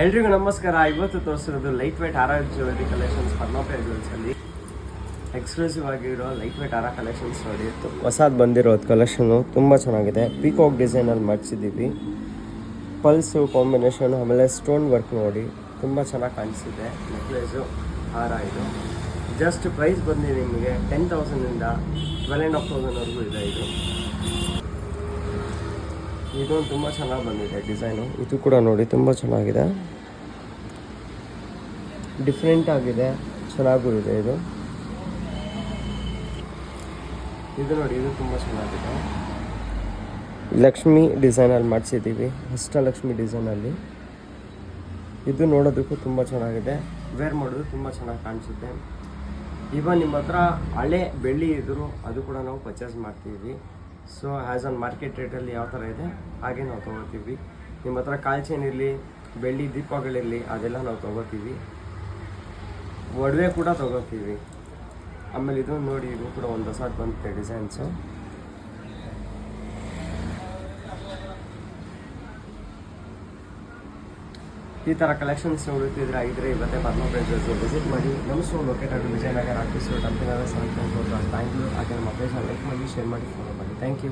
ಎಲ್ರಿಗೂ ನಮಸ್ಕಾರ. ಇವತ್ತು ತೋರಿಸಿರೋದು ಲೈಟ್ ವೇಟ್ ಆರ ಜ್ಯುವೆಲರಿ ಕಲೆಕ್ಷನ್ಸ್ ಪದ್ಮಾಪೇರ್ ಜ್ಯುವೆಲ್ಸಲ್ಲಿ ಎಕ್ಸ್ಕ್ಲೂಸಿವ್ ಆಗಿರೋ ಲೈಟ್ ವೇಟ್ ಆರ ಕಲೆಕ್ಷನ್ಸ್ ನೋಡಿ. ಹೊಸದು ಬಂದಿರೋದು ಕಲೆಕ್ಷನು ತುಂಬ ಚೆನ್ನಾಗಿದೆ. ಪೀಕಾಕ್ ಡಿಸೈನಲ್ಲಿ ಮಾಡಿಸಿದ್ದೀವಿ. ಪಲ್ಸು ಕಾಂಬಿನೇಷನ್, ಆಮೇಲೆ ಸ್ಟೋನ್ ವರ್ಕ್ ನೋಡಿ ತುಂಬ ಚೆನ್ನಾಗಿ ಕಾಣಿಸಿದೆ. ನೆಕ್ಲೇಸು ಹಾರ ಇದು ಜಸ್ಟ್ ಪ್ರೈಸ್ ಬಂದು ನಿಮಗೆ 10,000ಇಂದ 12,500ವರೆಗೂ ಇದೆ. ಇದು ತುಂಬ ಚೆನ್ನಾಗಿ ಬಂದಿದೆ ಡಿಸೈನು. ಇದು ಕೂಡ ನೋಡಿ ತುಂಬ ಚೆನ್ನಾಗಿದೆ, ಡಿಫ್ರೆಂಟ್ ಆಗಿದೆ, ಚೆನ್ನಾಗೂ ಇದೆ. ಇದು ನೋಡಿ, ಇದು ತುಂಬ ಚೆನ್ನಾಗಿದೆ. ಲಕ್ಷ್ಮಿ ಡಿಸೈನಲ್ಲಿ ಮಾಡಿಸಿದ್ದೀವಿ, ಅಷ್ಟಲಕ್ಷ್ಮಿ ಡಿಸೈನಲ್ಲಿ. ಇದು ನೋಡೋದಕ್ಕೂ ತುಂಬ ಚೆನ್ನಾಗಿದೆ, ವೇರ್ ಮಾಡೋದು ತುಂಬ ಚೆನ್ನಾಗಿ ಕಾಣಿಸುತ್ತೆ. ಇವನ್ ನಿಮ್ಮ ಹತ್ರ ಹಳೆ ಬೆಳ್ಳಿ ಇದ್ದರೂ ಅದು ಕೂಡ ನಾವು ಪರ್ಚೇಸ್ ಮಾಡ್ತೀವಿ. ಸೊ ಆ್ಯಸ್ ಆನ್ ಮಾರ್ಕೆಟ್ ರೇಟಲ್ಲಿ ಯಾವ ಥರ ಇದೆ ಹಾಗೆ ನಾವು ತೊಗೋತೀವಿ. ನಿಮ್ಮ ಹತ್ರ ಕಾಲ್ ಚೈನ್ ಇರಲಿ, ಬೆಳ್ಳಿ ದೀಪಗಳಿರಲಿ, ಅದೆಲ್ಲ ನಾವು ತೊಗೋತೀವಿ. ಒಡವೆ ಕೂಡ ತೊಗೋತೀವಿ. ಆಮೇಲೆ ಇದು ನೋಡಿ, ಇದು ಕೂಡ ಒಂದು ಹೊಸದು ಬಂದಿದೆ ಡಿಸೈನ್ಸು. ಈ ಥರ ಕಲೆಕ್ಷನ್ಸ್ ನೋಡುತ್ತಿದ್ರೆ ಇವತ್ತೇ ಪದ್ಮಾಪೇರ್ ಜ್ಯುವೆಲ್ಸ್ ವಿಸಿಟ್ ಮಾಡಿ. ನಮ್ಮ ಸ್ಟೋರ್ ಲೊಕೇಟ್ ಆಗಿ ವಿಜಯನಗರ ಆರ್ಟಿಸ್ಟ್ ರೋಡ್, ಅಂತಿನಗರ, ಬ್ಯಾಂಗ್ಳೂರ್. ಹಾಗೆ ನಮ್ಮ ಅಪ್ಡೇಟ್ನ ಲೈಕ್ ಮಾಡಿ, ಶೇರ್ ಮಾಡಿ, ಫಾಲೋ ಮಾಡಿ. Thank you.